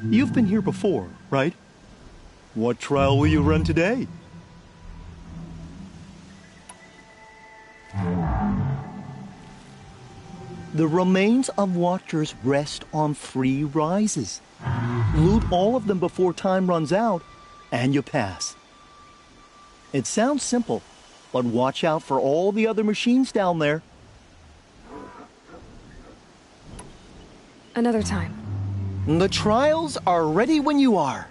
You've been here before, right? What trial will you run today? The remains of Watchers rest on 3 rises. Loot all of them before time runs out, and you pass. It sounds simple, but watch out for all the other machines down there. Another time. The trials are ready when you are.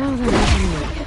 Now then, what do you need?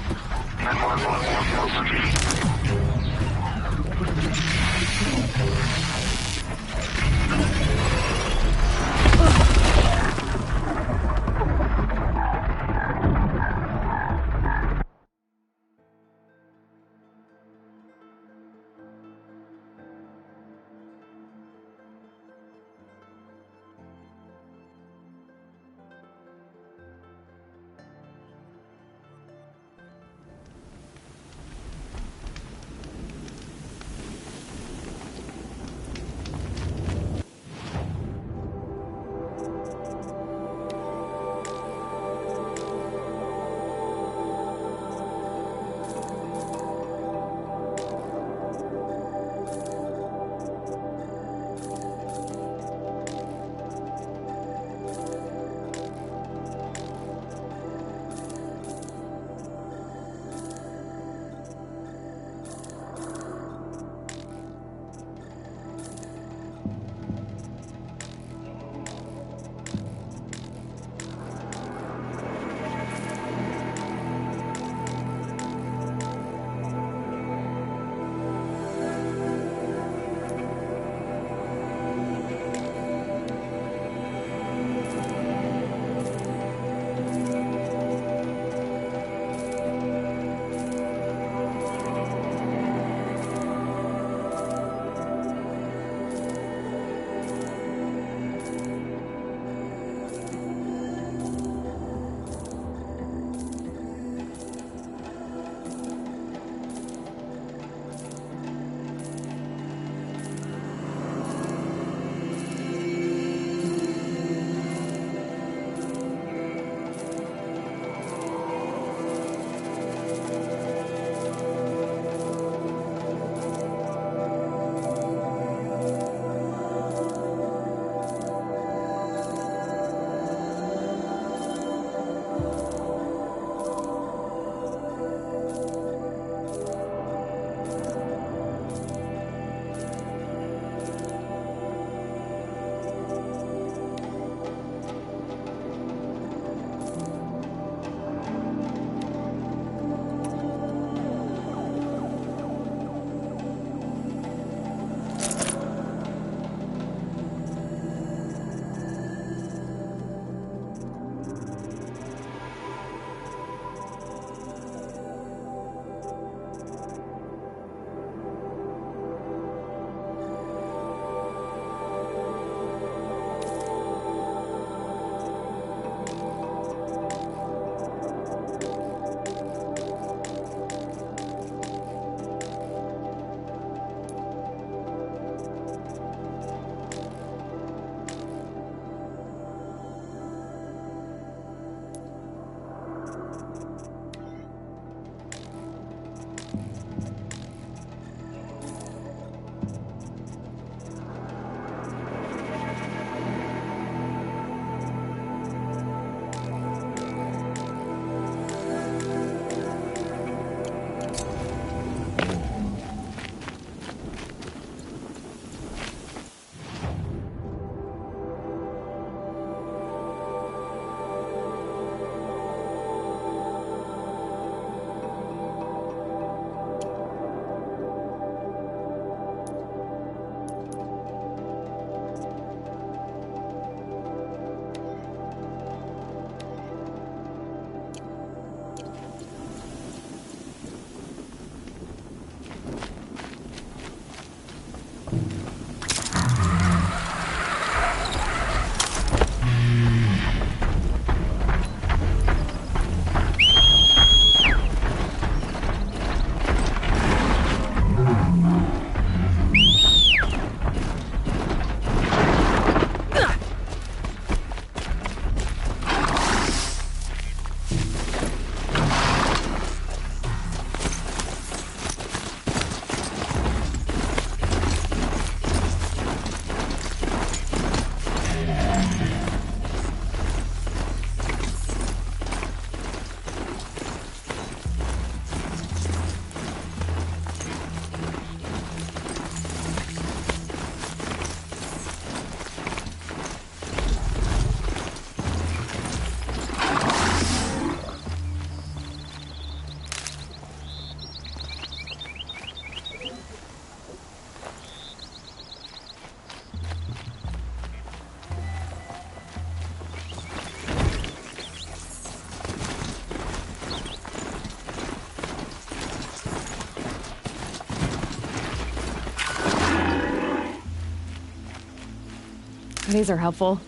These are helpful.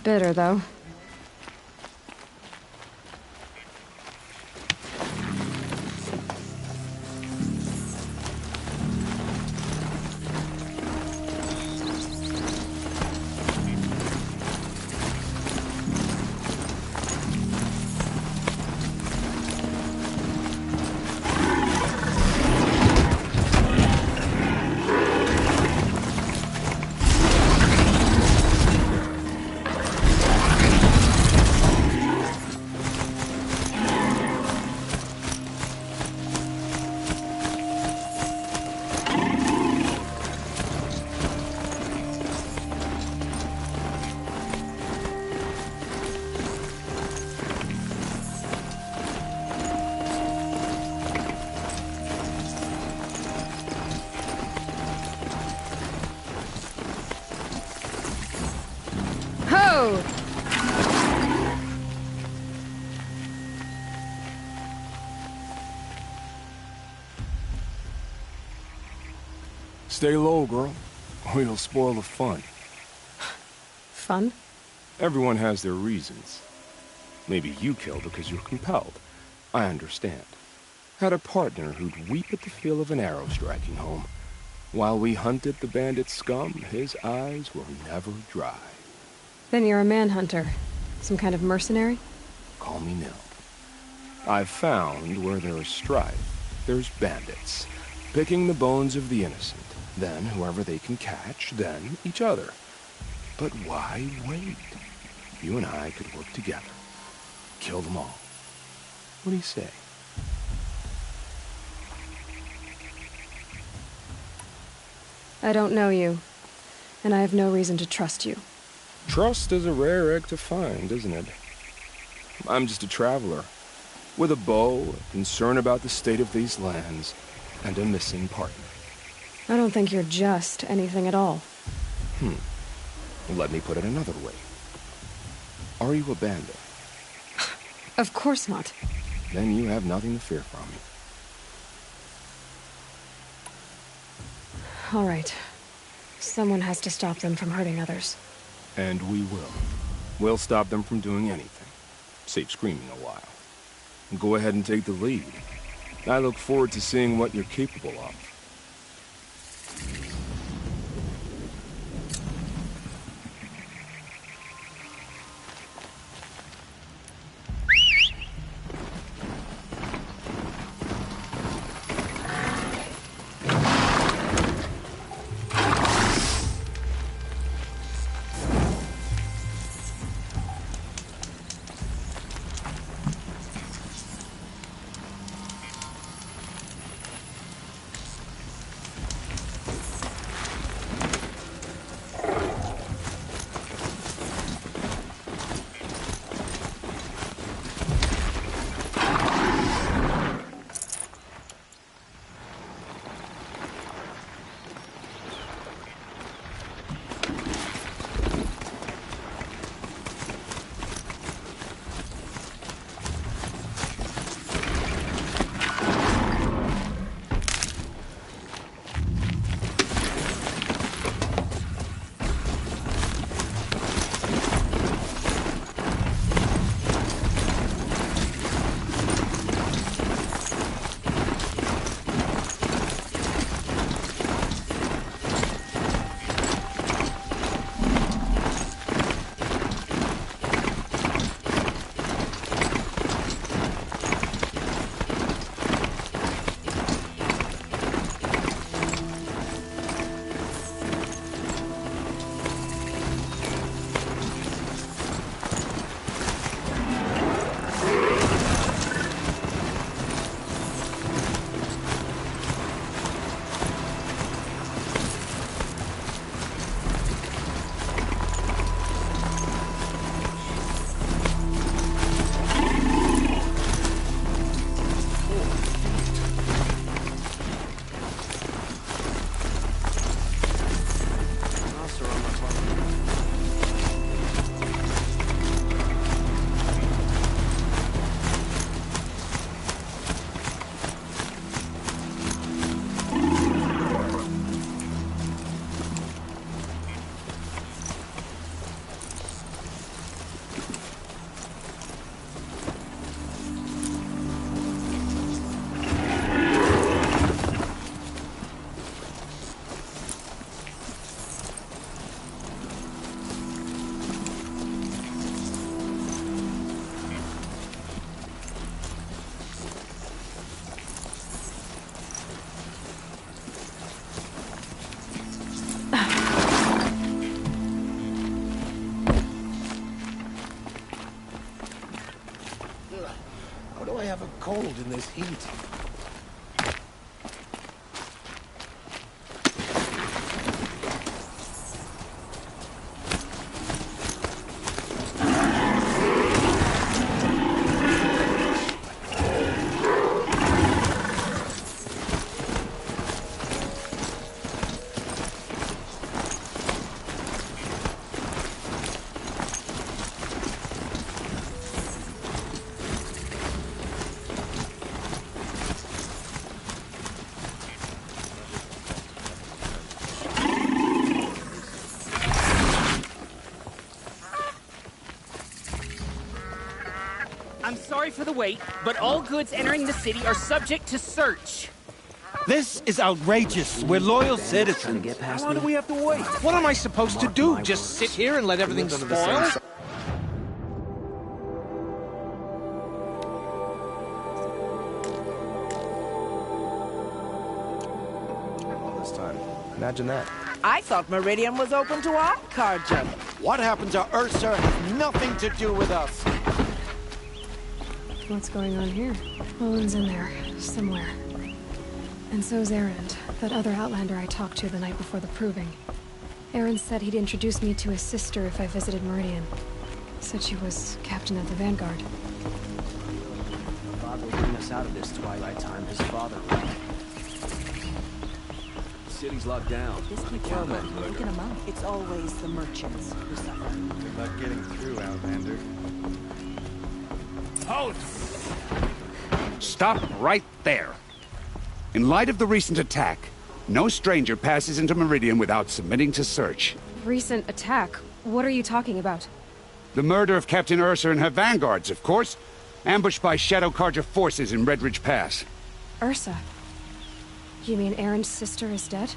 Bitter, though. Ho! Stay low, girl, or you'll spoil the fun. Fun? Everyone has their reasons. Maybe you killed because you're compelled. I understand. Had a partner who'd weep at the feel of an arrow striking home. While we hunted the bandit scum, his eyes were never dry. Then you're a manhunter. Some kind of mercenary? Call me Nil. I've found where there is strife, there's bandits, picking the bones of the innocent, then whoever they can catch, then each other. But why wait? You and I could work together. Kill them all. What do you say? I don't know you, and I have no reason to trust you. Trust is a rare egg to find, isn't it? I'm just a traveler, with a bow, a concern about the state of these lands, and a missing partner. I don't think you're just anything at all. Let me put it another way. Are you a bandit? Of course not. Then you have nothing to fear from me. All right. Someone has to stop them from hurting others. And we will. We'll stop them from doing anything. Save screaming a while. Go ahead and take the lead. I look forward to seeing what you're capable of. cold in this heat. I'm sorry for the wait, but all goods entering the city are subject to search. This is outrageous. We're loyal citizens. How long do we have to wait? What am I supposed to do? Just sit here and let everything spoil? All this time. Imagine that. I thought Meridian was open to all Carja. What happened to Ursa has nothing to do with us. What's going on here? Olin's in there, somewhere. And so's Erend, that other Outlander I talked to the night before the proving. Erend said he'd introduce me to his sister if I visited Meridian. Said she was captain of the Vanguard. Bob will bring us out of this twilight time his father ran. The city's locked down. This keeps on look at 'em out. It's always the merchants who suffer. Good luck getting through, Outlander. Halt! Stop right there. In light of the recent attack, no stranger passes into Meridian without submitting to search. Recent attack? What are you talking about? The murder of Captain Ursa and her vanguards, of course. Ambushed by Shadow Carja forces in Redridge Pass. Ursa? You mean Erend's sister is dead?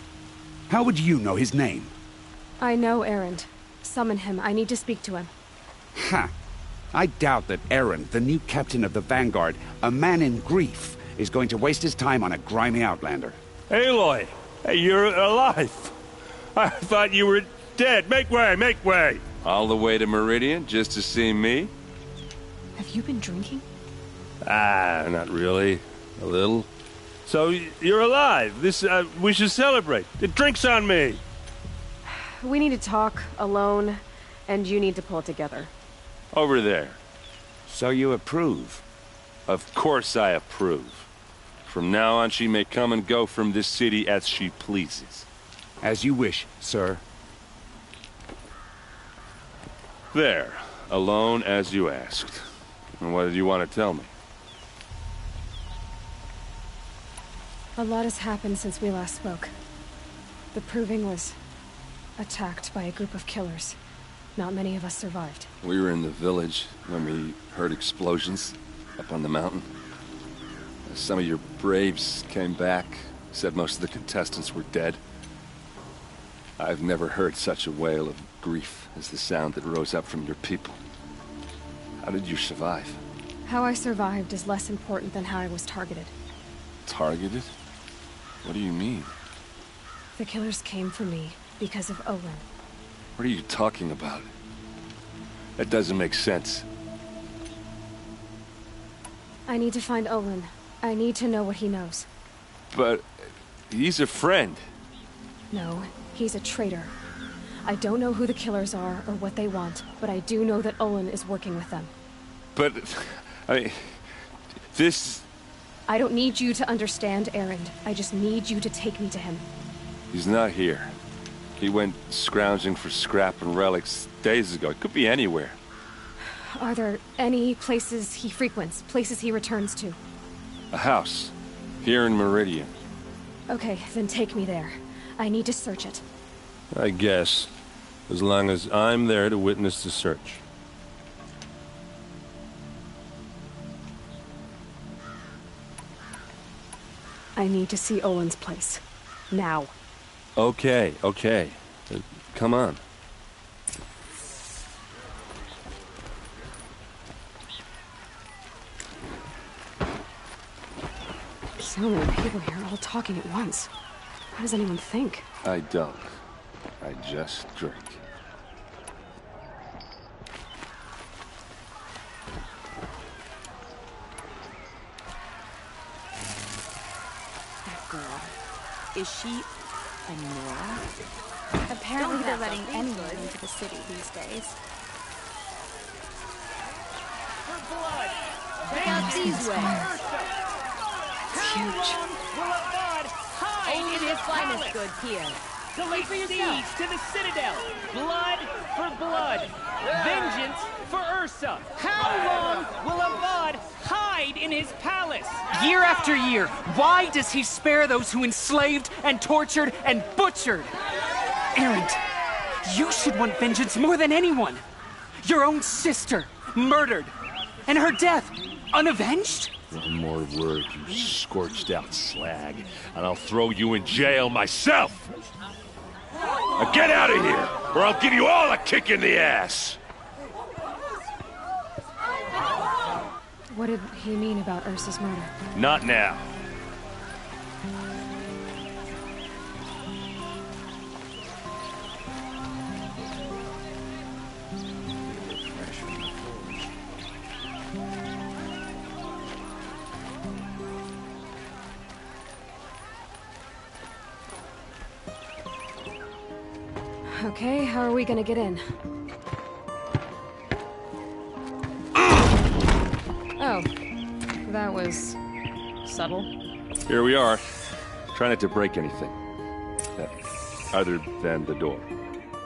How would you know his name? I know Erend. Summon him. I need to speak to him. Ha! I doubt that Erend, the new captain of the Vanguard, a man in grief, is going to waste his time on a grimy outlander. Aloy! Hey, you're alive! I thought you were dead. Make way, make way! All the way to Meridian just to see me? Have you been drinking? Ah, not really. A little. So, you're alive. This, we should celebrate. The drink's on me! We need to talk, alone, and you need to pull it together. Over there. So you approve? Of course I approve. From now on, she may come and go from this city as she pleases. As you wish, sir. There. Alone as you asked. And what did you want to tell me? A lot has happened since we last spoke. The Proving was attacked by a group of killers. Not many of us survived. We were in the village when we heard explosions up on the mountain. Some of your braves came back, said most of the contestants were dead. I've never heard such a wail of grief as the sound that rose up from your people. How did you survive? How I survived is less important than how I was targeted. Targeted? What do you mean? The killers came for me because of Olin. What are you talking about? That doesn't make sense. I need to find Olin. I need to know what he knows. But he's a friend. No, he's a traitor. I don't know who the killers are or what they want, but I do know that Olin is working with them. But, I mean, this... I don't need you to understand, Erend. I just need you to take me to him. He's not here. He went scrounging for scrap and relics days ago. It could be anywhere. Are there any places he frequents, places he returns to? A house. Here in Meridian. Okay, then take me there. I need to search it. I guess. As long as I'm there to witness the search. I need to see Olin's place. Now. Okay, okay. Come on. So many people here, all talking at once. How does anyone think? I don't. I just drink. Is she a Nora? Apparently they're letting anyone into the city these days. For blood! Look out these ways. It's huge. Will Avad hide Only in the his finest palace goods here. to lay siege to the citadel. Blood for blood. Vengeance for Ursa. How long will Avad hide in his palace? Year after year, why does he spare those who enslaved and tortured and butchered? Erend, you should want vengeance more than anyone. Your own sister, murdered, and her death, unavenged? One more word, you scorched out slag, and I'll throw you in jail myself! Now get out of here, or I'll give you all a kick in the ass! What did he mean about Ursa's murder? Not now. Okay, how are we gonna get in? Oh, that was subtle. Here we are. Try not to break anything. Other than the door.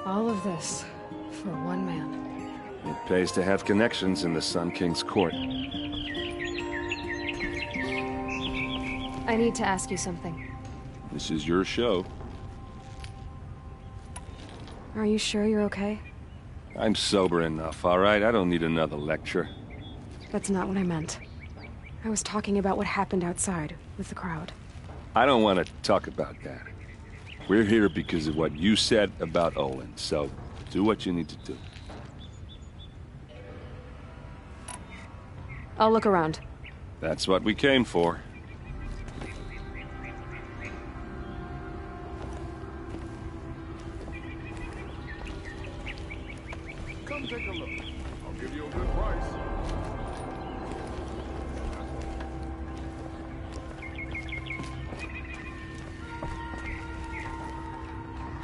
All of this for one man. It pays to have connections in the Sun King's court. I need to ask you something. This is your show. Are you sure you're okay? I'm sober enough, all right? I don't need another lecture. That's not what I meant. I was talking about what happened outside with the crowd. I don't want to talk about that. We're here because of what you said about Olin, so do what you need to do. I'll look around. That's what we came for. Come take a look. I'll give you a good price.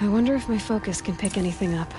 I wonder if my focus can pick anything up.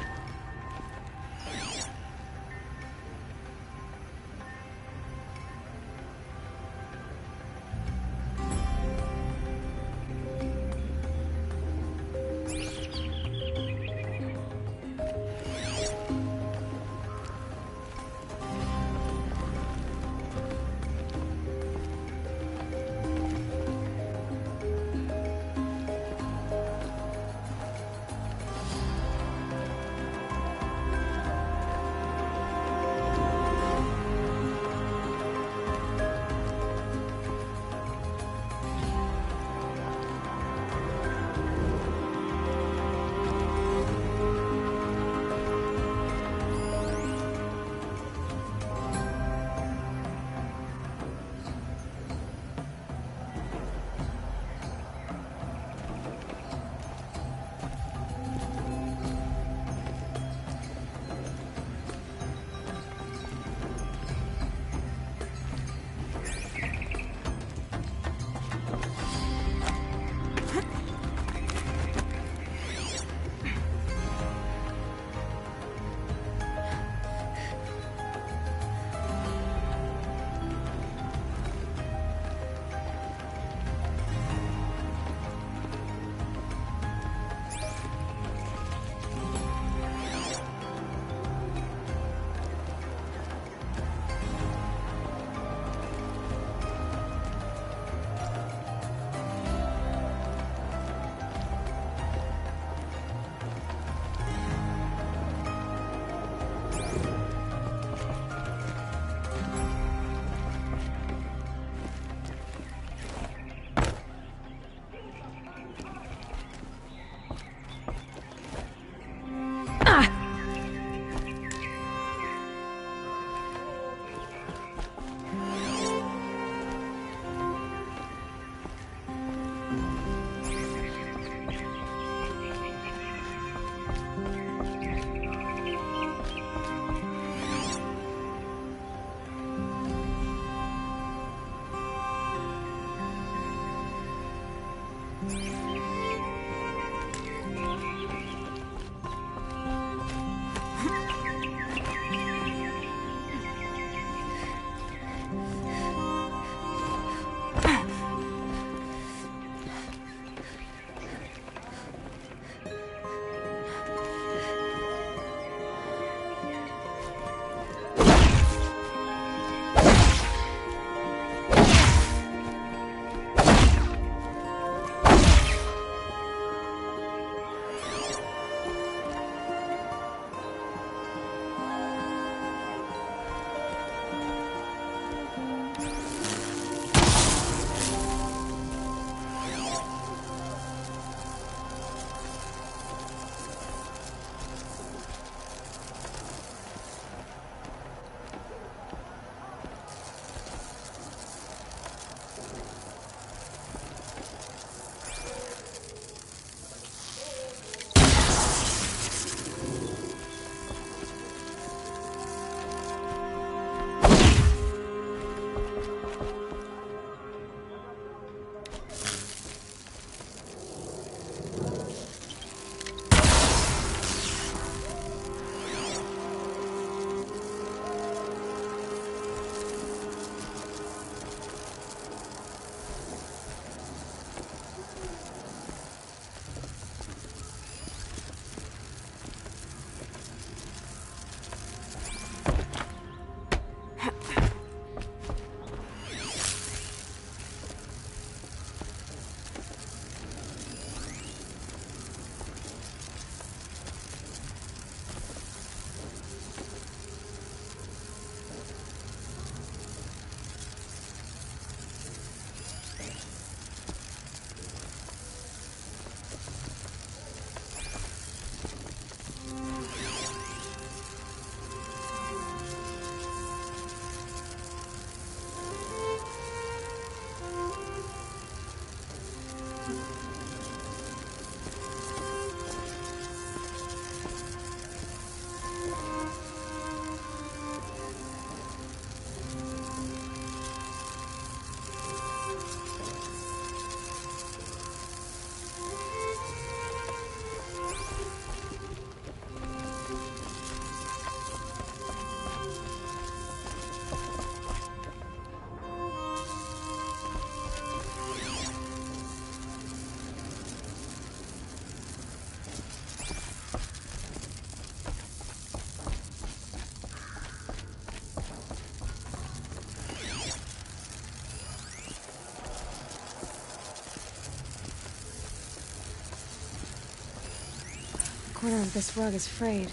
corner of this rug is frayed,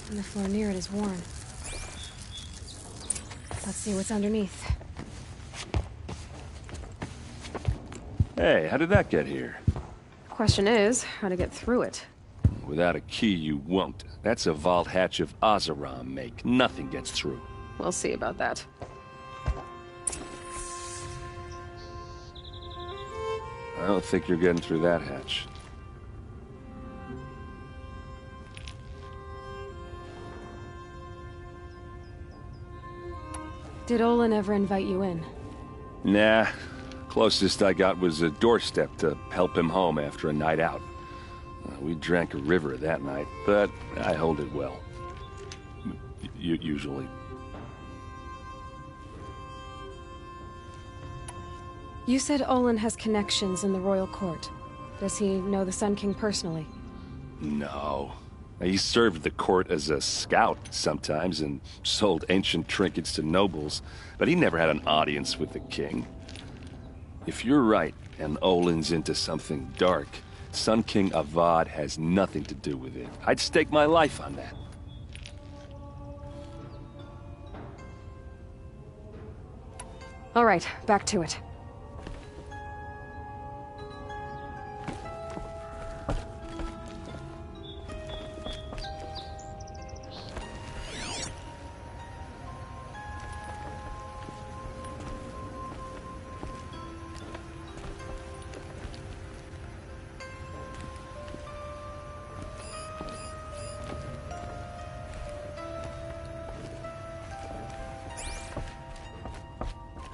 and the floor near it is worn. Let's see what's underneath. Hey, how did that get here? Question is, how to get through it. Without a key, you won't. That's a vault hatch of Oseram make. Nothing gets through. We'll see about that. I don't think you're getting through that hatch. Did Olin ever invite you in? Nah. Closest I got was a doorstep to help him home after a night out. We drank a river that night, but I hold it well. Usually. You said Olin has connections in the royal court. Does he know the Sun King personally? No. He served the court as a scout sometimes and sold ancient trinkets to nobles, but he never had an audience with the king. If you're right, and Olin's into something dark, Sun King Avad has nothing to do with it. I'd stake my life on that. All right, back to it.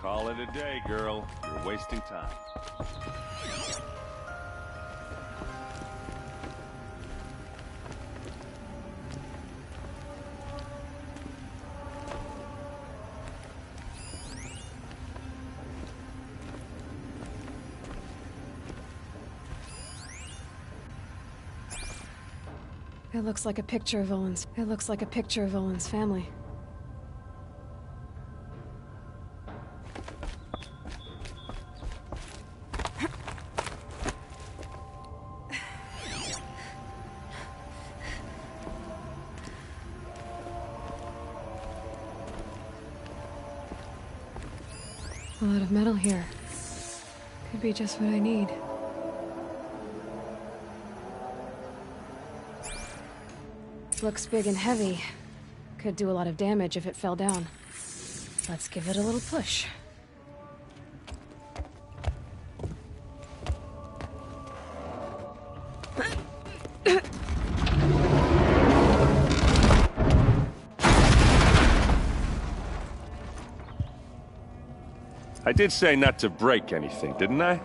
Call it a day, girl. You're wasting time. It looks like a picture of Olin's. It looks like a picture of Olin's family. A lot of metal here. Could be just what I need. Looks big and heavy. Could do a lot of damage if it fell down. Let's give it a little push. I did say not to break anything, didn't I?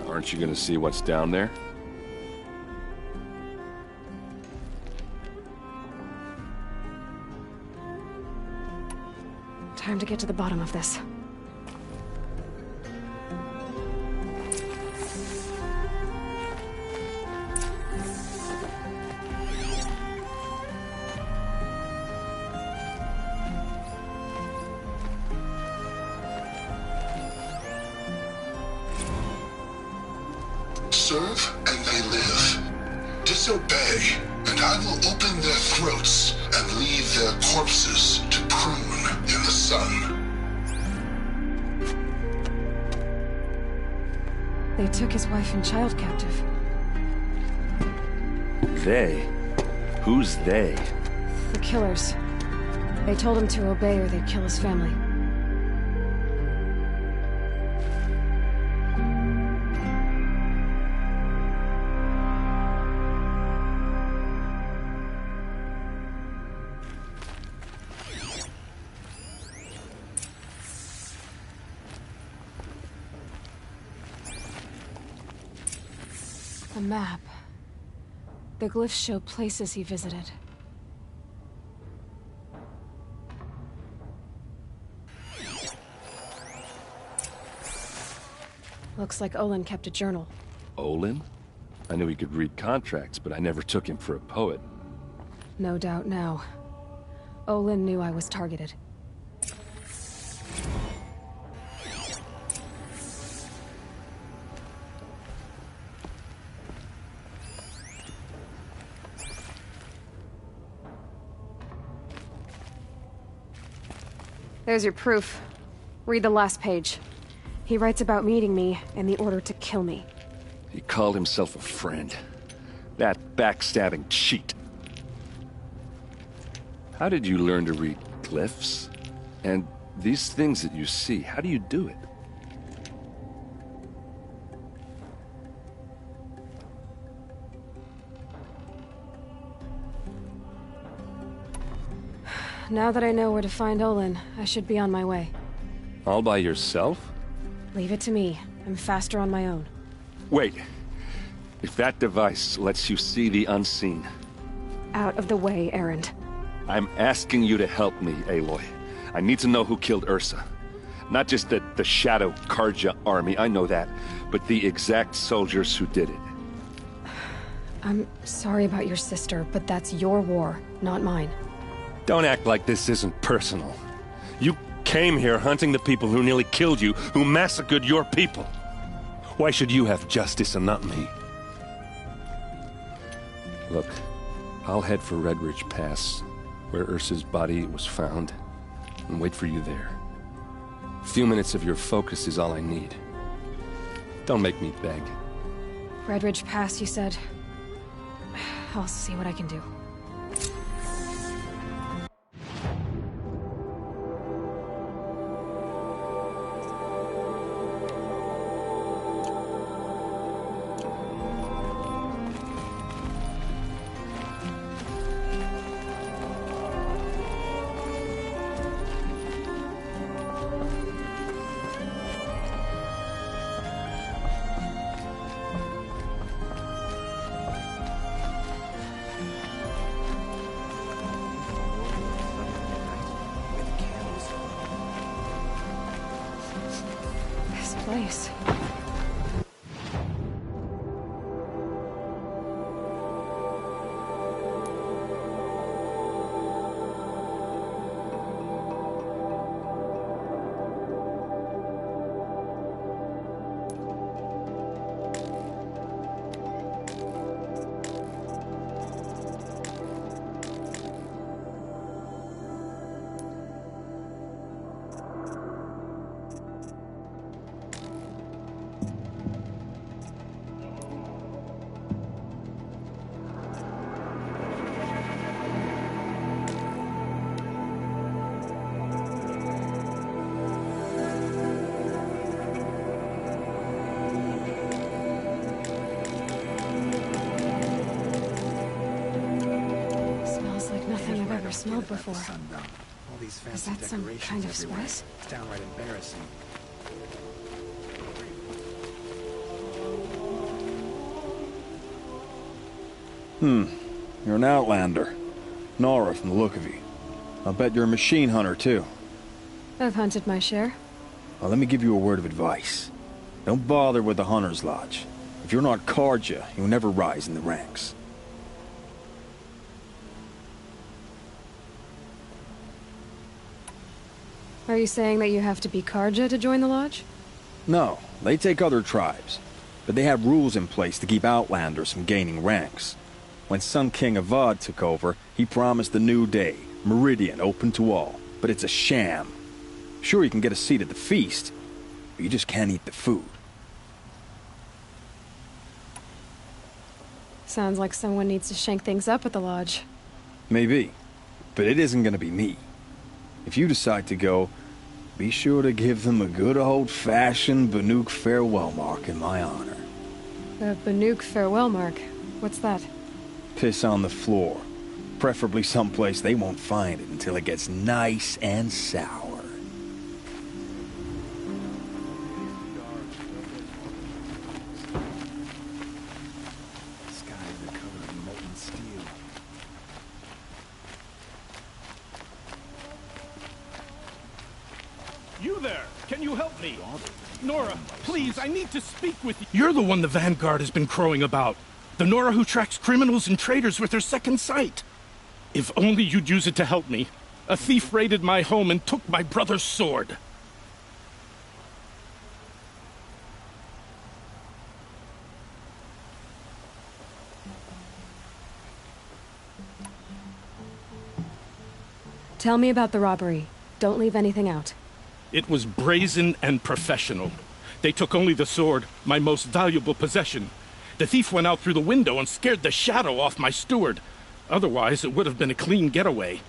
Aren't you gonna see what's down there? Time to get to the bottom of this. Serve and they live. Disobey, and I will open their throats and leave their corpses to prune in the sun. They took his wife and child captive. They? Who's they? The killers. They told him to obey or they'd kill his family. A map. The glyphs show places he visited. Looks like Olin kept a journal. Olin? I knew he could read contracts, but I never took him for a poet. No doubt now. Olin knew I was targeted. There's your proof. Read the last page. He writes about meeting me and the order to kill me. He called himself a friend. That backstabbing cheat. How did you learn to read glyphs? And these things that you see, how do you do it? Now that I know where to find Olin, I should be on my way. All by yourself? Leave it to me. I'm faster on my own. Wait. If that device lets you see the unseen... Out of the way, Erend. I'm asking you to help me, Aloy. I need to know who killed Ursa. Not just the Shadow Carja army, I know that, but the exact soldiers who did it. I'm sorry about your sister, but that's your war, not mine. Don't act like this isn't personal. You came here hunting the people who nearly killed you, who massacred your people. Why should you have justice and not me? Look, I'll head for Red Ridge Pass, where Ursa's body was found, and wait for you there. A few minutes of your focus is all I need. Don't make me beg. Red Ridge Pass, you said? I'll see what I can do. Place. Smelled before. All these fancy Is that some kind of spice? It's downright embarrassing. You're an outlander. Nora from the look of you. I'll bet you're a machine hunter, too. I've hunted my share. Well, let me give you a word of advice. Don't bother with the Hunter's Lodge. If you're not Carja, you'll never rise in the ranks. Are you saying that you have to be Carja to join the lodge? No, they take other tribes. But they have rules in place to keep outlanders from gaining ranks. When Sun King Avad took over, he promised a new day, Meridian open to all. But it's a sham. Sure, you can get a seat at the feast, but you just can't eat the food. Sounds like someone needs to shake things up at the lodge. Maybe, but it isn't gonna be me. If you decide to go, be sure to give them a good old-fashioned Banuk farewell mark in my honor. The Banuk farewell mark? What's that? Piss on the floor. Preferably someplace they won't find it until it gets nice and sour. You there! Can you help me? Nora, please, I need to speak with you. You're the one the Vanguard has been crowing about. The Nora who tracks criminals and traitors with her second sight. If only you'd use it to help me. A thief raided my home and took my brother's sword. Tell me about the robbery. Don't leave anything out. It was brazen and professional. They took only the sword, my most valuable possession. The thief went out through the window and scared the shadow off my steward. Otherwise, it would have been a clean getaway.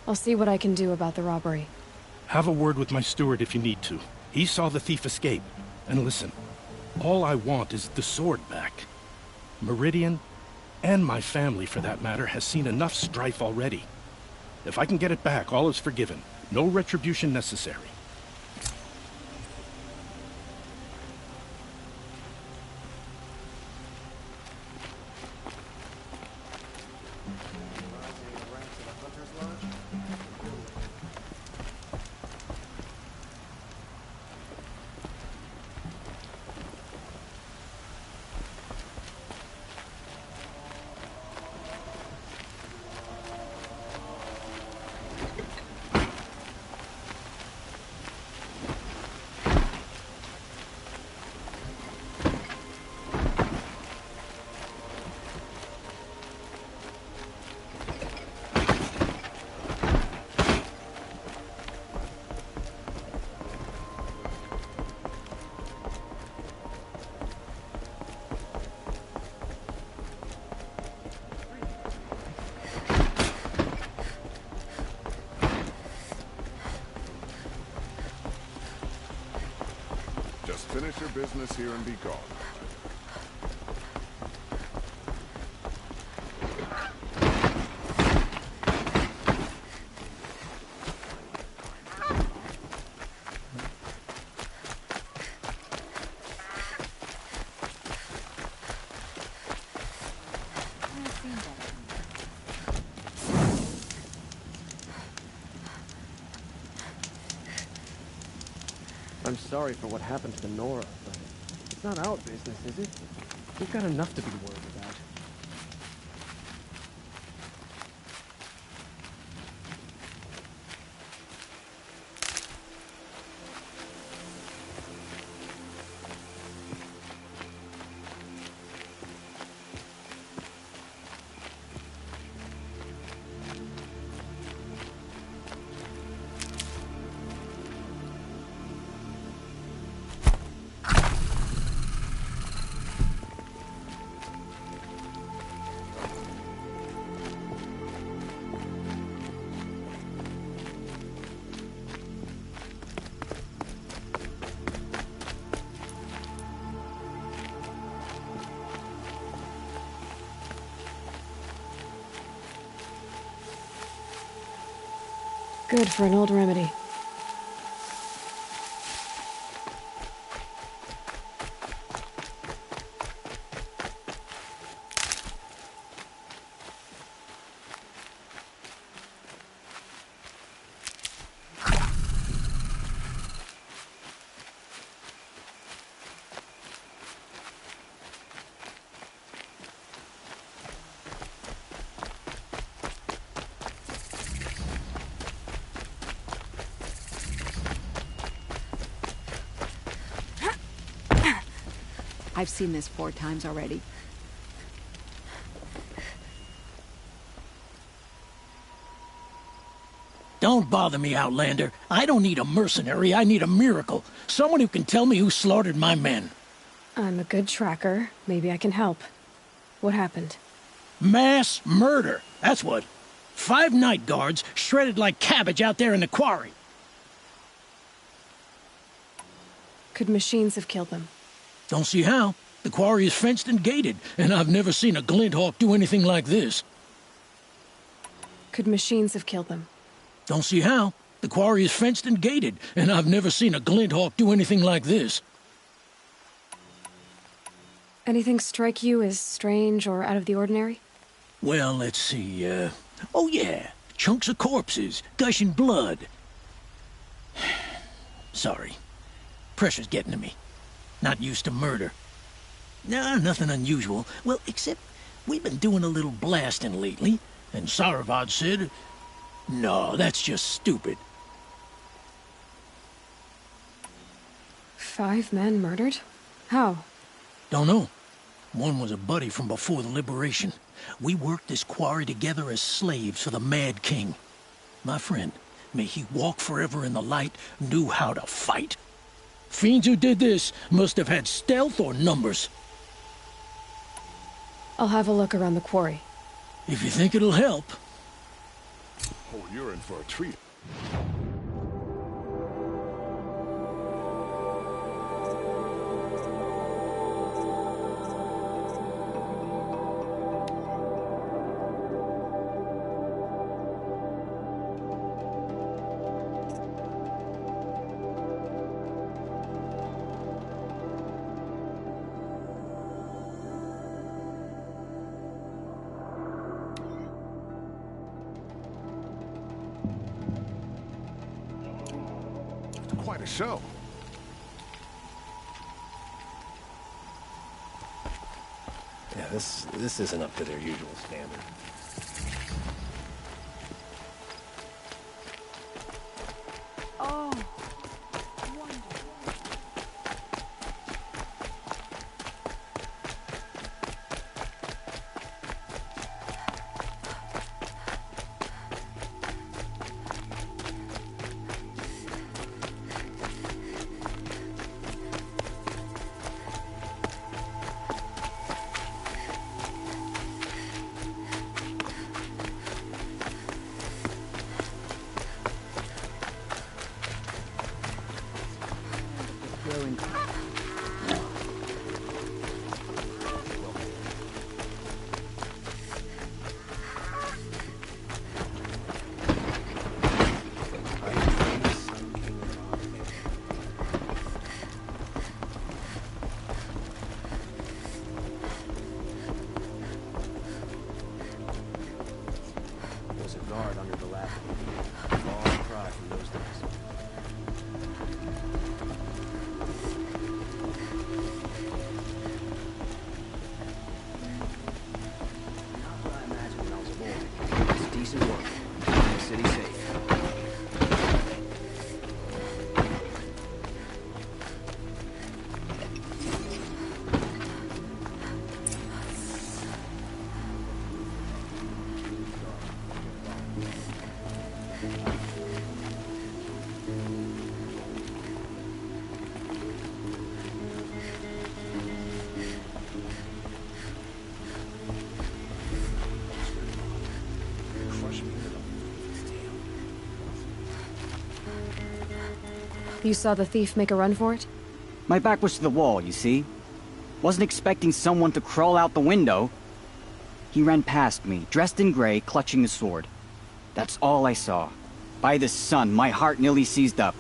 I'll see what I can do about the robbery. Have a word with my steward if you need to. He saw the thief escape. And listen, all I want is the sword back. Meridian, and my family for that matter, has seen enough strife already. If I can get it back, all is forgiven. No retribution necessary. Finish your business here and be gone. I'm sorry for what happened to the Nora, but it's not our business, is it? We've got enough to be worried about. Good for an old remedy. I've seen this 4 times already. Don't bother me, Outlander. I don't need a mercenary, I need a miracle. Someone who can tell me who slaughtered my men. I'm a good tracker. Maybe I can help. What happened? Mass murder, that's what. 5 night guards shredded like cabbage out there in the quarry. Could machines have killed them? Don't see how. The quarry is fenced and gated, and I've never seen a Glinthawk do anything like this. Could machines have killed them? Don't see how. The quarry is fenced and gated, and I've never seen a Glinthawk do anything like this. Anything strike you as strange or out of the ordinary? Well, let's see, oh yeah. chunks of corpses, gushing blood. Sorry. Pressure's getting to me. Not used to murder. Nah, nothing unusual. Well, except we've been doing a little blasting lately, and Saravad said, no, that's just stupid. 5 men murdered? How? Don't know. One was a buddy from before the liberation. We worked this quarry together as slaves for the Mad King. My friend, may he walk forever in the light, knew how to fight. Fiends who did this must have had stealth or numbers. I'll have a look around the quarry. If you think it'll help. Oh, you're in for a treat. Quite a show. Yeah, this isn't up to their usual standard. Oh. Guard under the last long cry from those days. Not what I imagined when I was a boy. It's decent work. Keeping the city safe. You saw the thief make a run for it? My back was to the wall, you see. Wasn't expecting someone to crawl out the window. He ran past me, dressed in gray, clutching a sword. That's all I saw. By the sun, my heart nearly seized up.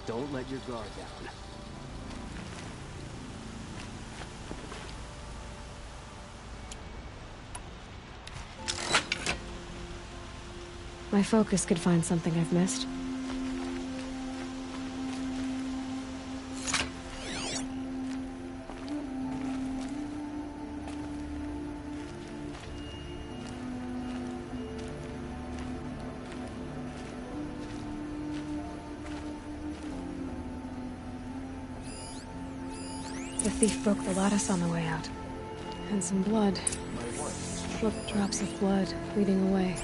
Don't let your guard down. My focus could find something I've missed. The thief broke the lattice on the way out. And some blood. Look, drops of blood bleeding away.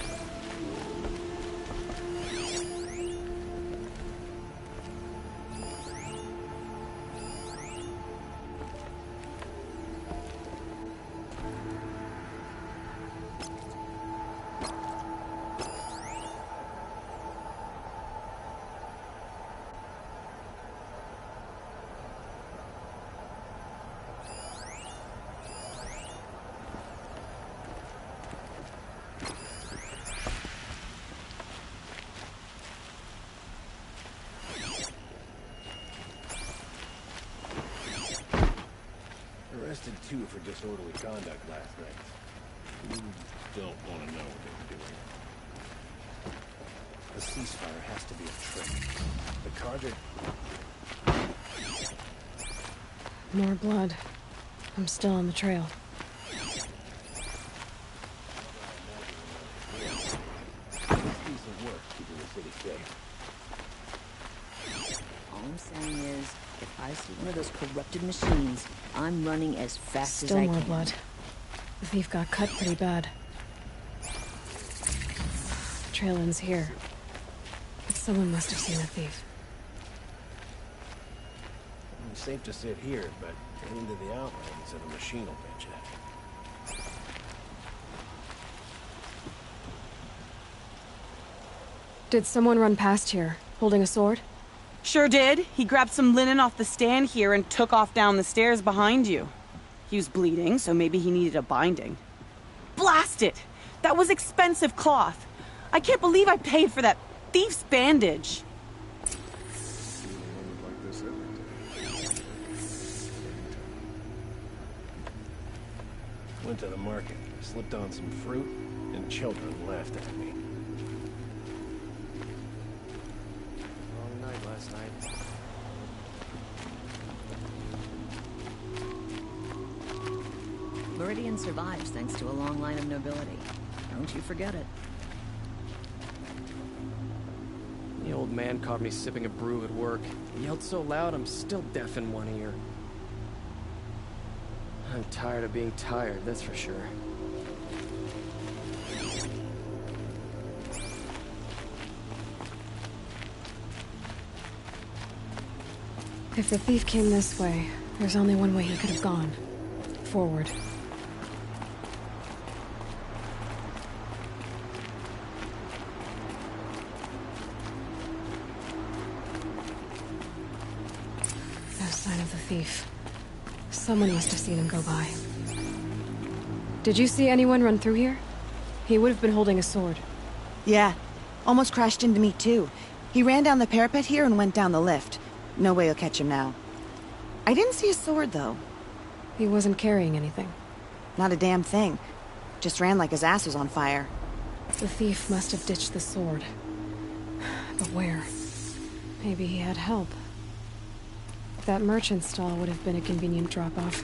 Arrested 2 for disorderly conduct last night. You don't want to know what they were doing. The ceasefire has to be a trick. The Carja... More blood. I'm still on the trail. Decent work keeping the city safe. All I'm saying is, if I see one of those corrupted machines, I'm running as fast as I Still can. more blood. The thief got cut pretty bad. The trail ends here. But someone must have seen the thief. It's safe to sit here, but get into the outlands and the machine will bet you. Did someone run past here, holding a sword? Sure did. He grabbed some linen off the stand here and took off down the stairs behind you. He was bleeding, so maybe he needed a binding. Blast it! That was expensive cloth. I can't believe I paid for that thief's bandage. Went to the market, slipped on some fruit, and children laughed at me. Long night last night. Meridian survives thanks to a long line of nobility. Don't you forget it. The old man caught me sipping a brew at work. He yelled so loud I'm still deaf in one ear. I'm tired of being tired, that's for sure. If the thief came this way, there's only one way he could have gone. Forward. No sign of the thief. Someone must have seen him go by. Did you see anyone run through here? He would have been holding a sword. Yeah. Almost crashed into me, too. He ran down the parapet here and went down the lift. No way you'll catch him now. I didn't see a sword, though. He wasn't carrying anything. Not a damn thing. Just ran like his ass was on fire. The thief must have ditched the sword. But where? Maybe he had help. That merchant stall would have been a convenient drop-off.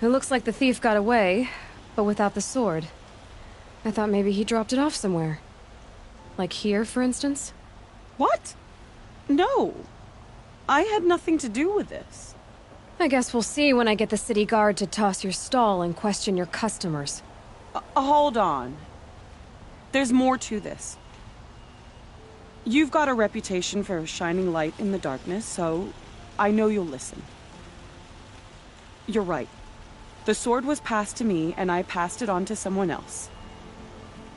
It looks like the thief got away, but without the sword. I thought maybe he dropped it off somewhere. Like here, for instance? What? No. I had nothing to do with this. I guess we'll see when I get the city guard to toss your stall and question your customers. Hold on. There's more to this. You've got a reputation for shining light in the darkness, so I know you'll listen. You're right. The sword was passed to me, and I passed it on to someone else.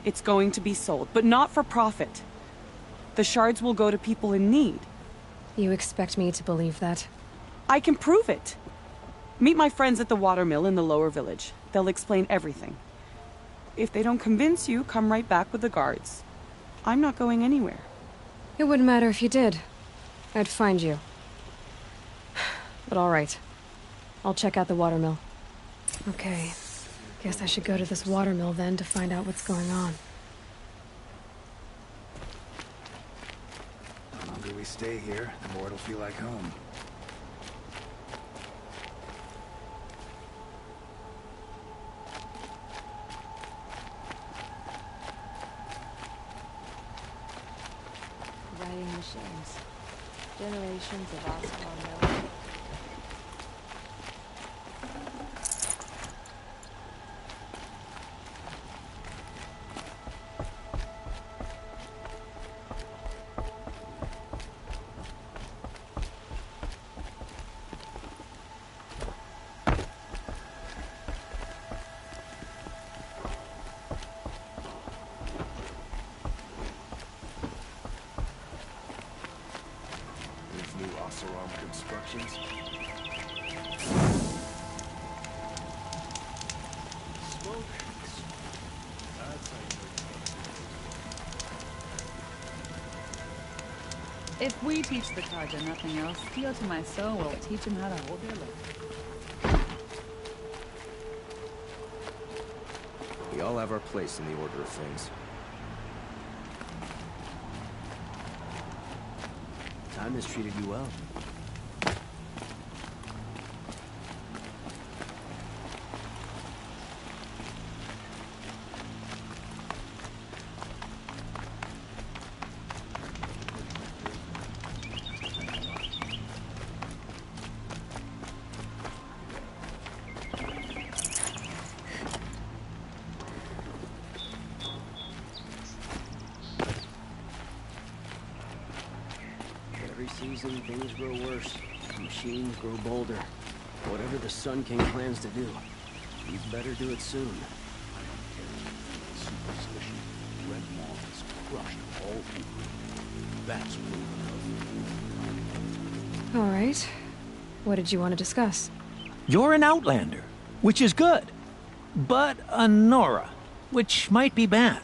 It's going to be sold, but not for profit. The shards will go to people in need. You expect me to believe that? I can prove it. Meet my friends at the watermill in the lower village. They'll explain everything. If they don't convince you, come right back with the guards. I'm not going anywhere. It wouldn't matter if you did. I'd find you. But all right. I'll check out the watermill. Okay. Guess I should go to this watermill then to find out what's going on. The longer we stay here, the more it'll feel like home. Writing machines. Generations of Oscar Miller. questions. If we teach the Carja nothing else, Tio Tomaiso will teach them how to hold their liquor. We all have our place in the order of things. Time has treated you well. Every season, things grow worse. Machines grow bolder. Whatever the Sun King plans to do, he better do it soon. Superstition. Red Maw has crushed all people. That's proof enough. All right. What did you want to discuss? You're an outlander, which is good. But a Nora, which might be bad.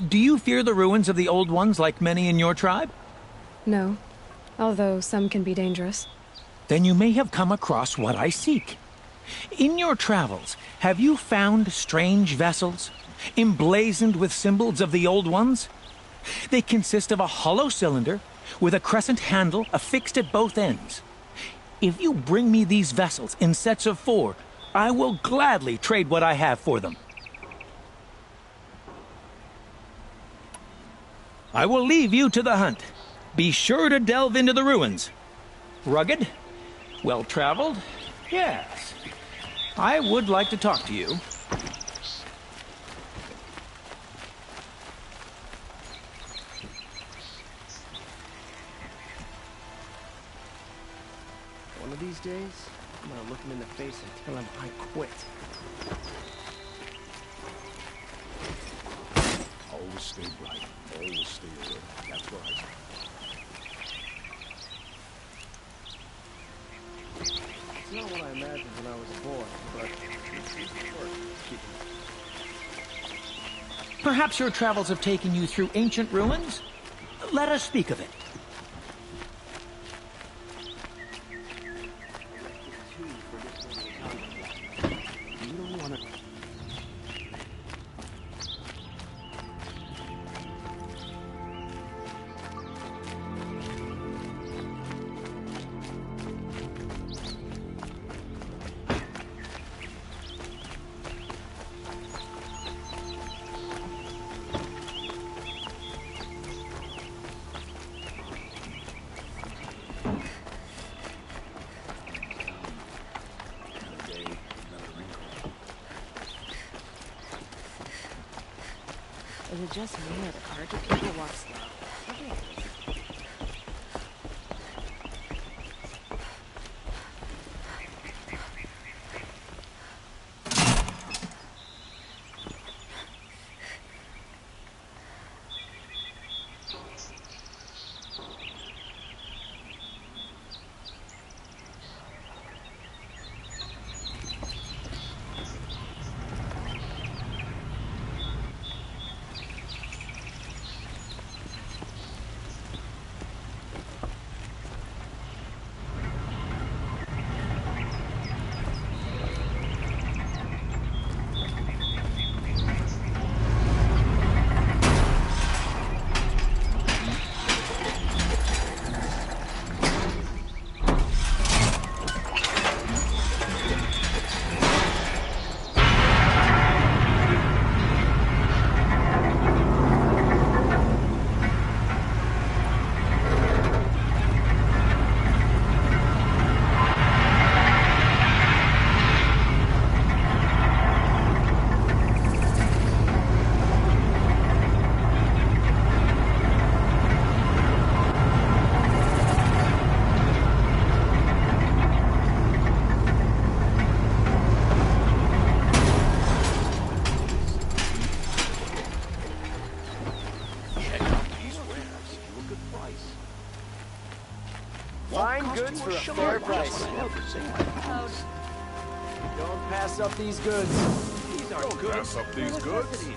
Do you fear the ruins of the Old Ones like many in your tribe? No. Although some can be dangerous. Then you may have come across what I seek. In your travels, have you found strange vessels, emblazoned with symbols of the Old Ones? They consist of a hollow cylinder with a crescent handle affixed at both ends. If you bring me these vessels in sets of 4, I will gladly trade what I have for them. I will leave you to the hunt. Be sure to delve into the ruins. Rugged? Well-traveled? Yes. I would like to talk to you. One of these days, I'm gonna look him in the face and tell him I quit. Always stay bright. Always stay alert. That's what I say. It's not what I imagined when I was a boy, but it's worth keeping. Perhaps your travels have taken you through ancient ruins? Let us speak of it. Is it just me or the Carja people walk slow? for a fair price. Don't pass up these goods. These aren't goods. Pass up these goods?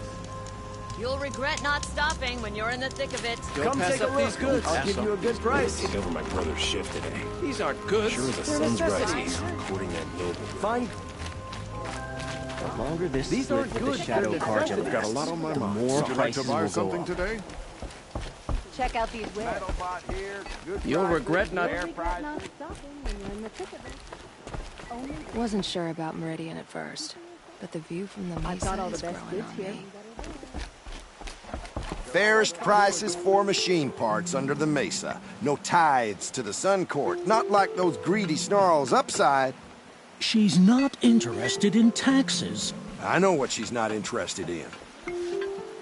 You'll regret not stopping when you're in the thick of it. Come take a look. These goods. I'll give you a good price. Take over my brother's shift today. These aren't goods. Sure, the sun's rising. Courting that noble. Fine. The longer this These split aren't with good. the Shadow Carja I've got a lot on my the mind. more Would you like to prices buy will go something up. today? Check out these wares. You'll regret not... Wasn't sure about Meridian at first, but the view from the I've got mesa all the is best growing goods on here. me. Fairest prices for machine parts under the mesa. No tithes to the Sun Court. Not like those greedy snarls upside. She's not interested in taxes. I know what she's not interested in.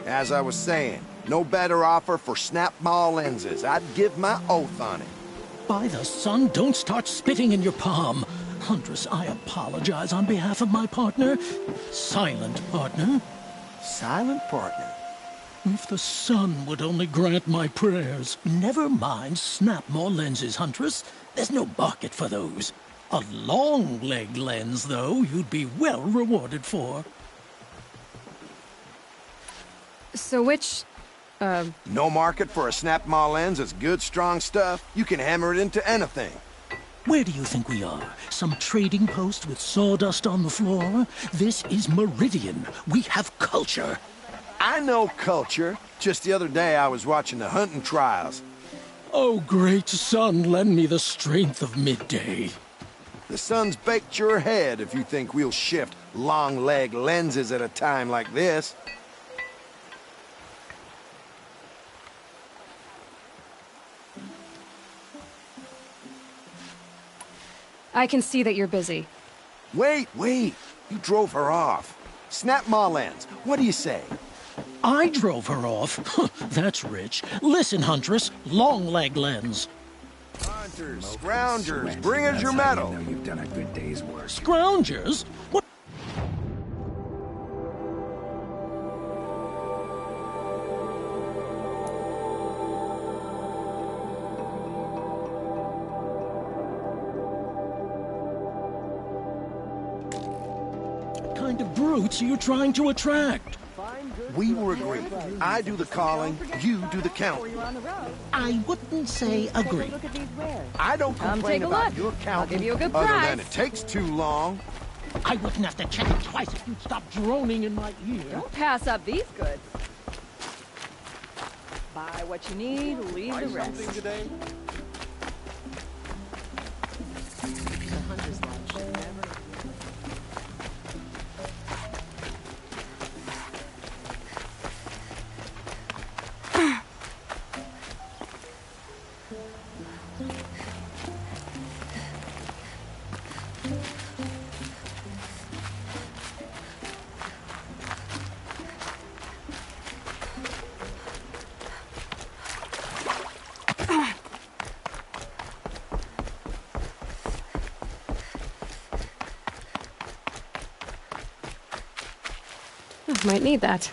As I was saying, no better offer for snap-maw lenses. I'd give my oath on it. By the sun, don't start spitting in your palm. Huntress, I apologize on behalf of my partner. Silent partner. Silent partner? If the sun would only grant my prayers. Never mind snap-maw lenses, Huntress. There's no market for those. A long-leg lens, though, you'd be well rewarded for. So which, No market for a snap-maw lens that's good, strong stuff? You can hammer it into anything. Where do you think we are? Some trading post with sawdust on the floor? This is Meridian. We have culture. I know culture. Just the other day I was watching the hunting trials. Oh, great sun, lend me the strength of midday. The sun's baked your head if you think we'll shift long-leg lenses at a time like this. I can see that you're busy. Wait. You drove her off. Snap-maw lens. What do you say? I drove her off? That's rich. Listen, Huntress, long-leg lens. Hunters, scroungers, bring us your medal. You know you've done a good day's work. Scroungers? What? What kind of brutes are you trying to attract? We were agreed. I do the calling, you do the counting. I wouldn't say agree. I don't Come complain take a about look. your I'll counting give you a good other price. than it takes too long. I wouldn't have to check it twice if you'd stop droning in my ear. Don't pass up these goods. Buy what you need, leave the rest. Today? The Hunter's Lodge should never... Might need that.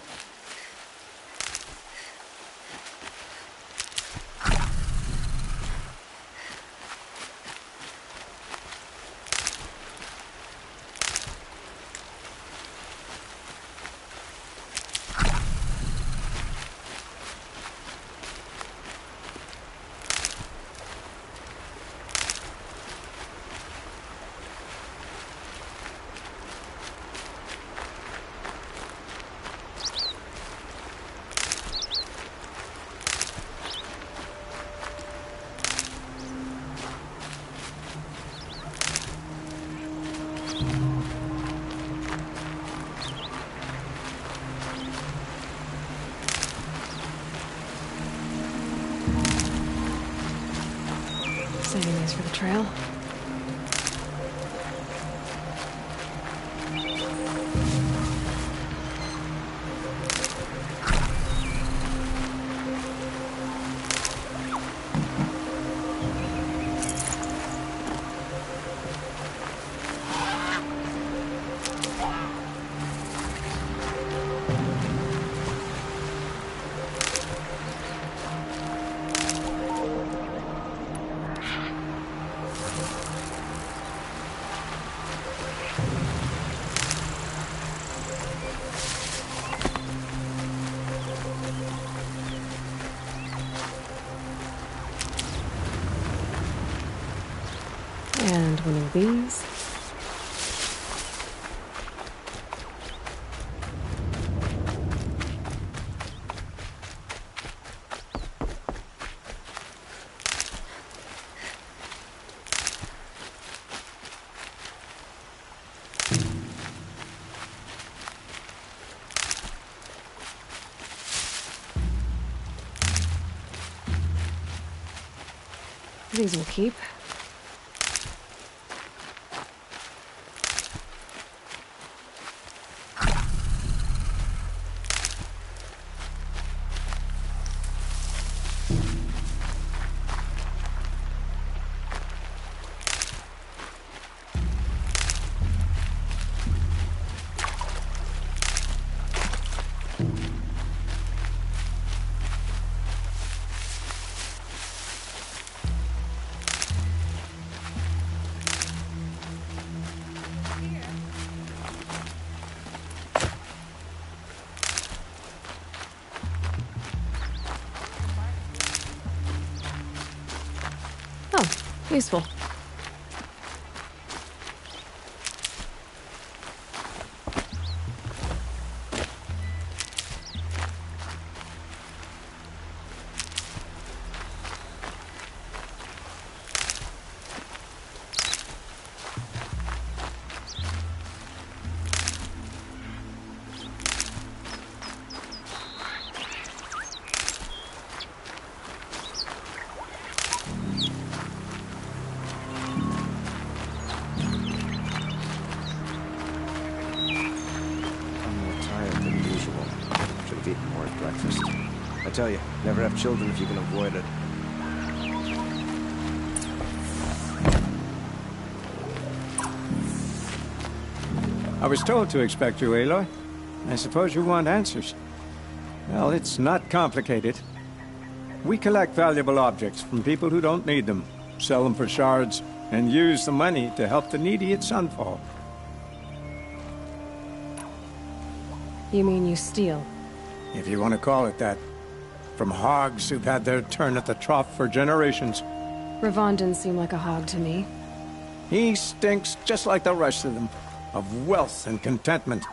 Saving these for the trail. one of these. These will keep. Useful. I tell you, never have children if you can avoid it. I was told to expect you, Aloy. I suppose you want answers. Well, it's not complicated. We collect valuable objects from people who don't need them, sell them for shards, and use the money to help the needy at Sunfall. You mean you steal? If you want to call it that. From hogs who've had their turn at the trough for generations. Ravon didn't seem like a hog to me. He stinks just like the rest of them, of wealth and contentment,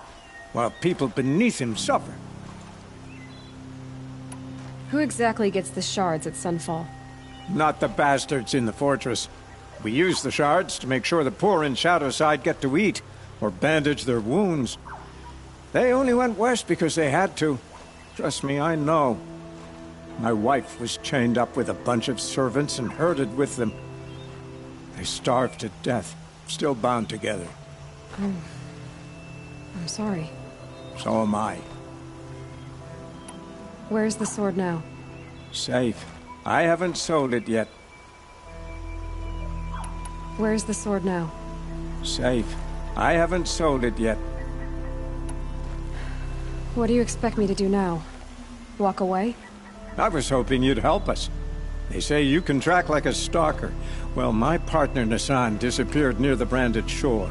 while people beneath him suffer. Who exactly gets the shards at Sunfall? Not the bastards in the fortress. We use the shards to make sure the poor in Shadowside get to eat, or bandage their wounds. They only went west because they had to. Trust me, I know. My wife was chained up with a bunch of servants and herded with them. They starved to death, still bound together. Oh. I'm sorry. So am I. Where's the sword now? Safe. I haven't sold it yet. Where's the sword now? Safe. I haven't sold it yet. What do you expect me to do now? Walk away? I was hoping you'd help us. They say you can track like a stalker. Well, my partner Nassan disappeared near the Branded Shore.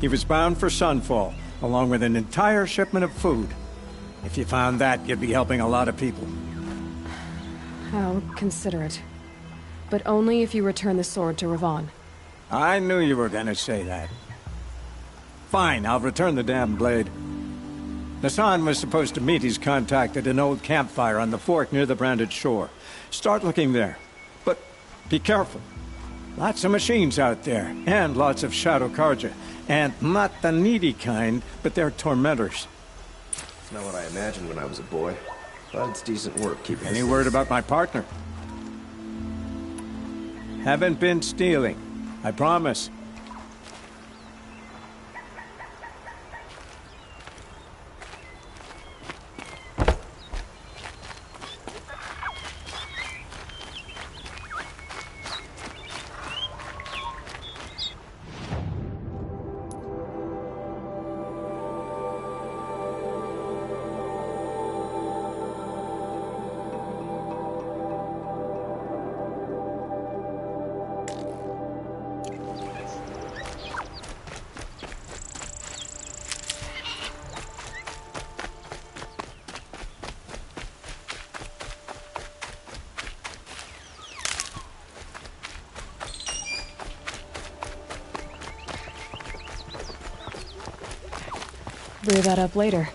He was bound for Sunfall, along with an entire shipment of food. If you found that, you'd be helping a lot of people. I'll consider it. But only if you return the sword to Ravon. I knew you were gonna say that. Fine, I'll return the damn blade. Nassan was supposed to meet his contact at an old campfire on the fork near the Branded Shore. Start looking there. But be careful. Lots of machines out there, and lots of Shadow Carja. And not the needy kind, but they're tormentors. It's not what I imagined when I was a boy. But it's decent work keeping Any word about my partner? Haven't been stealing. I promise. Brew that up later.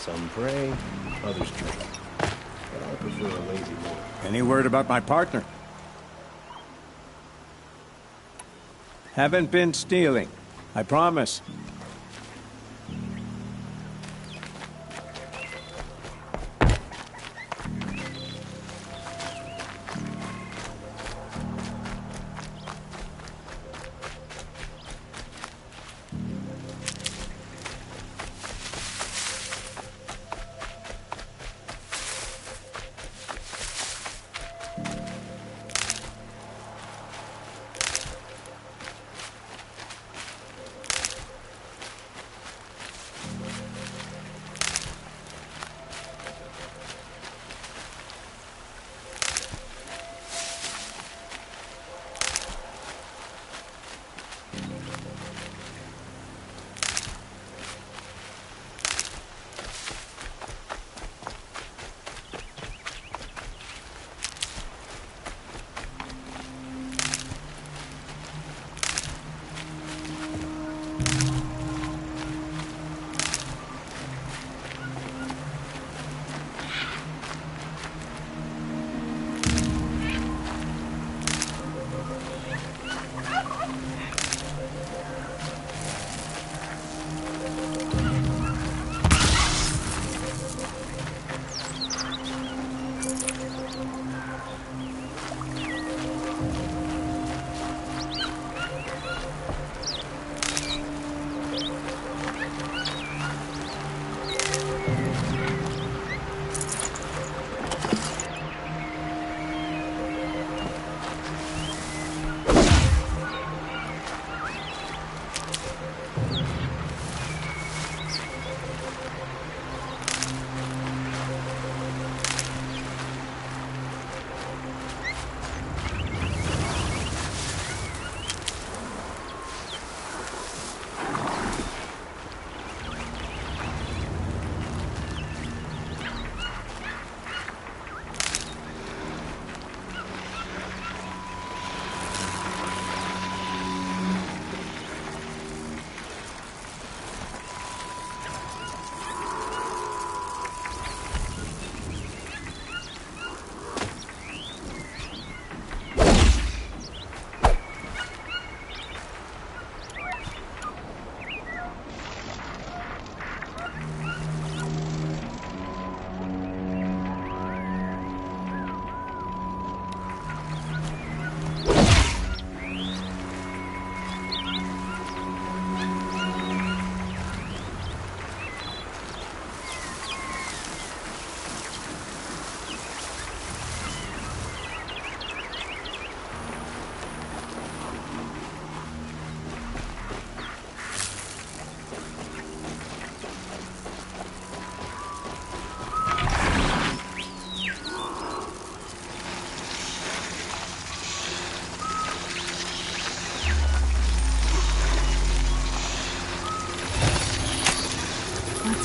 Some pray, others drink. But I prefer a lazy boy. Any word about my partner? Haven't been stealing. I promise.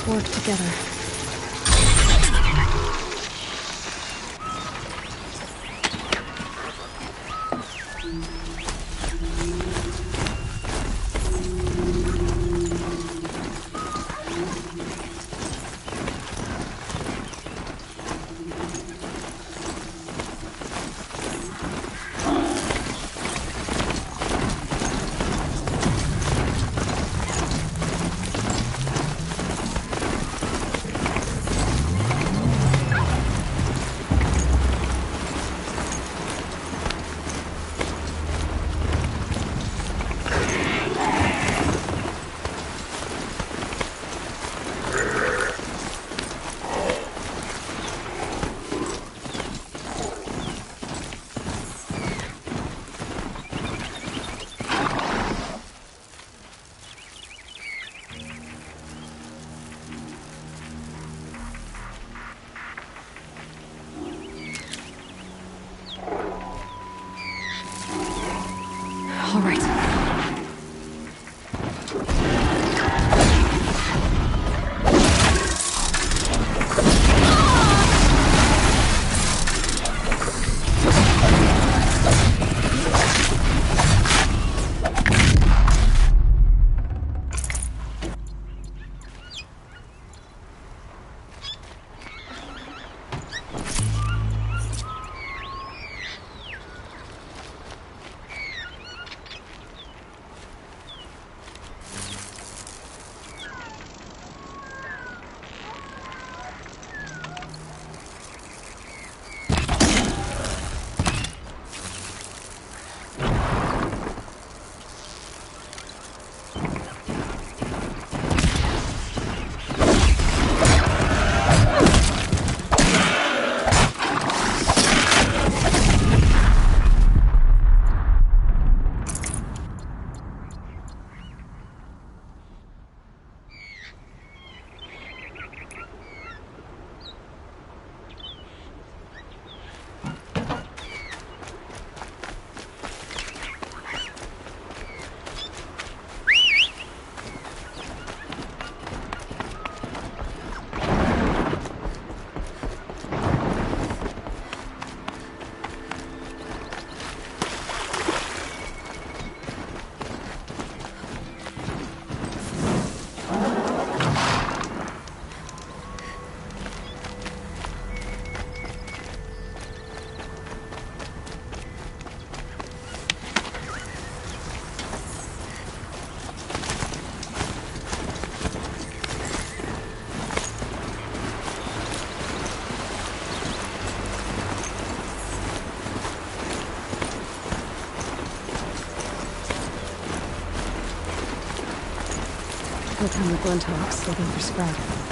Let's work together. All right. Go down the Glinthawks looking for Sprout.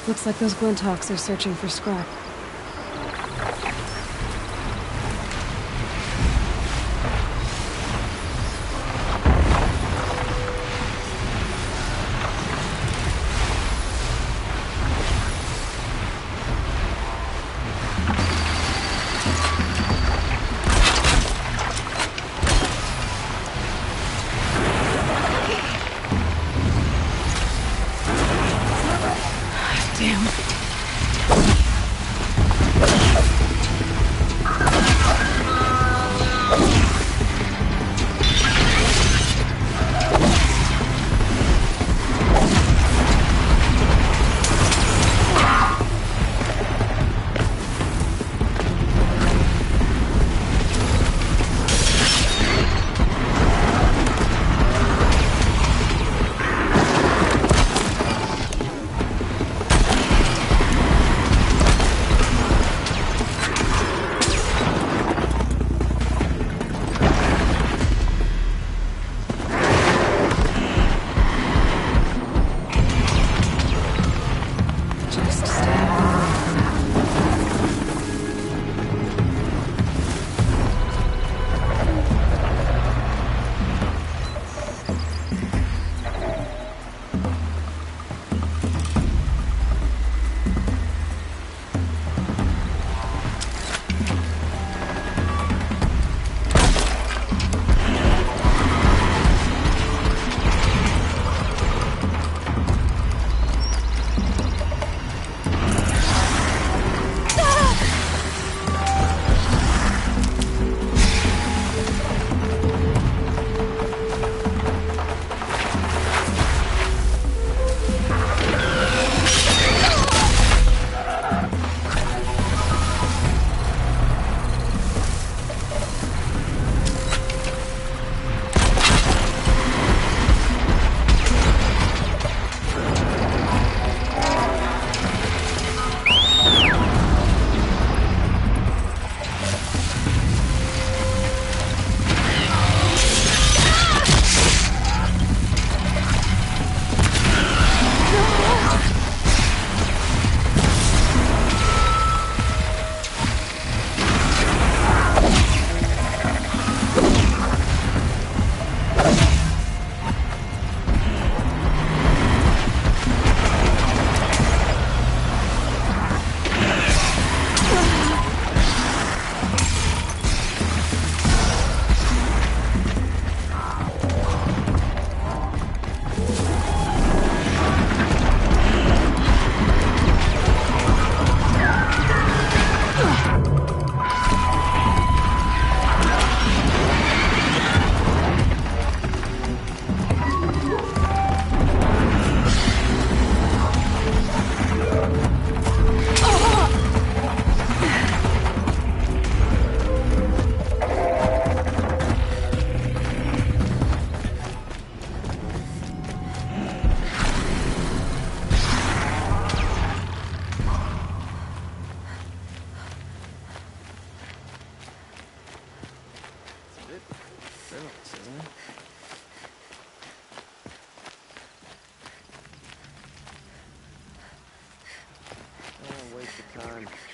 Looks like those Glinthawks are searching for scrap.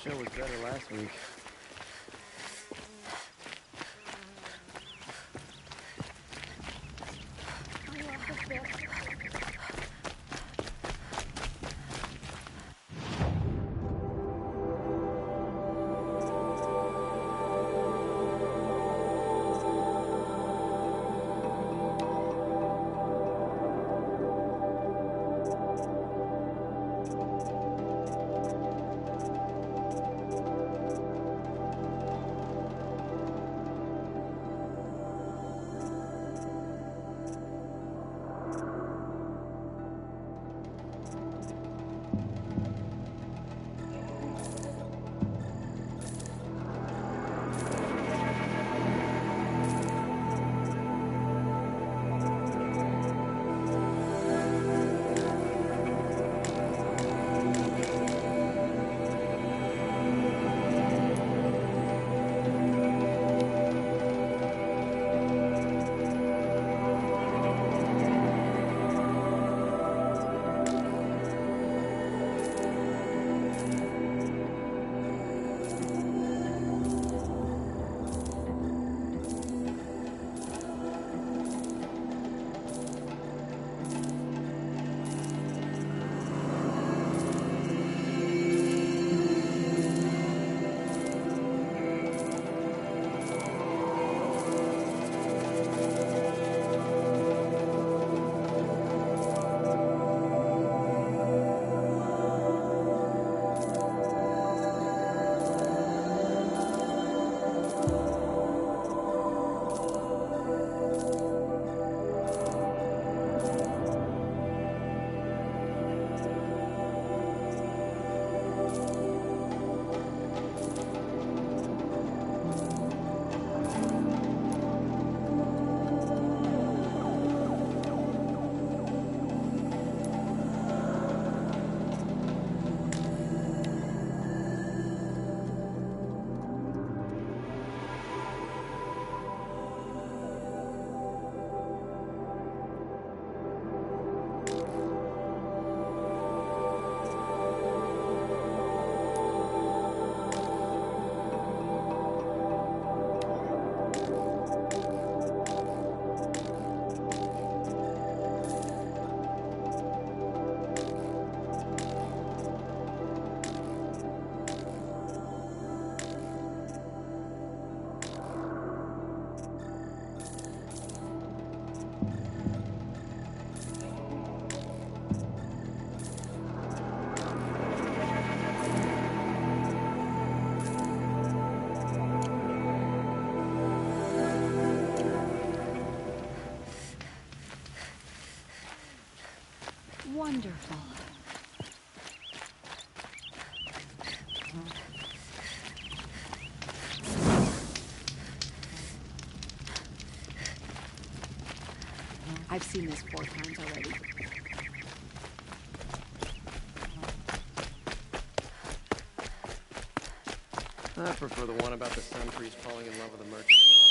Show was better last week. Wonderful. I've seen this 4 times already. I prefer the one about the sun priest falling in love with a merchant's daughter.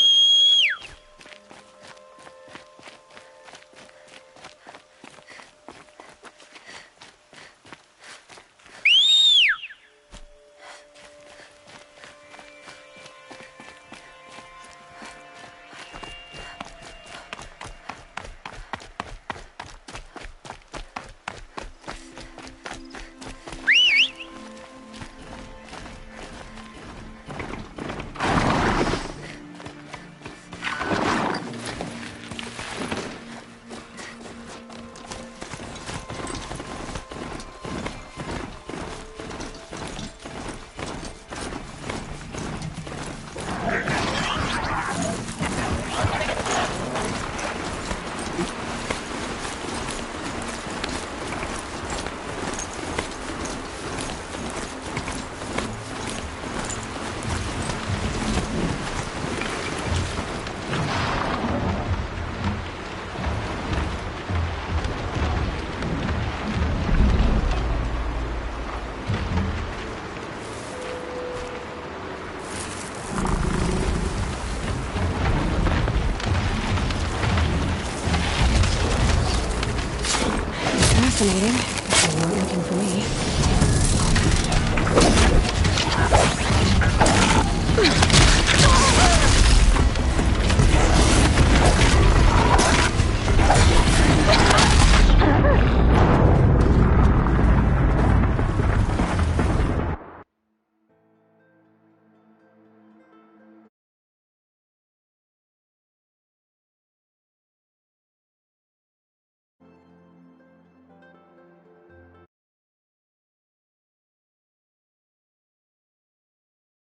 Fascinating. They weren't looking for me.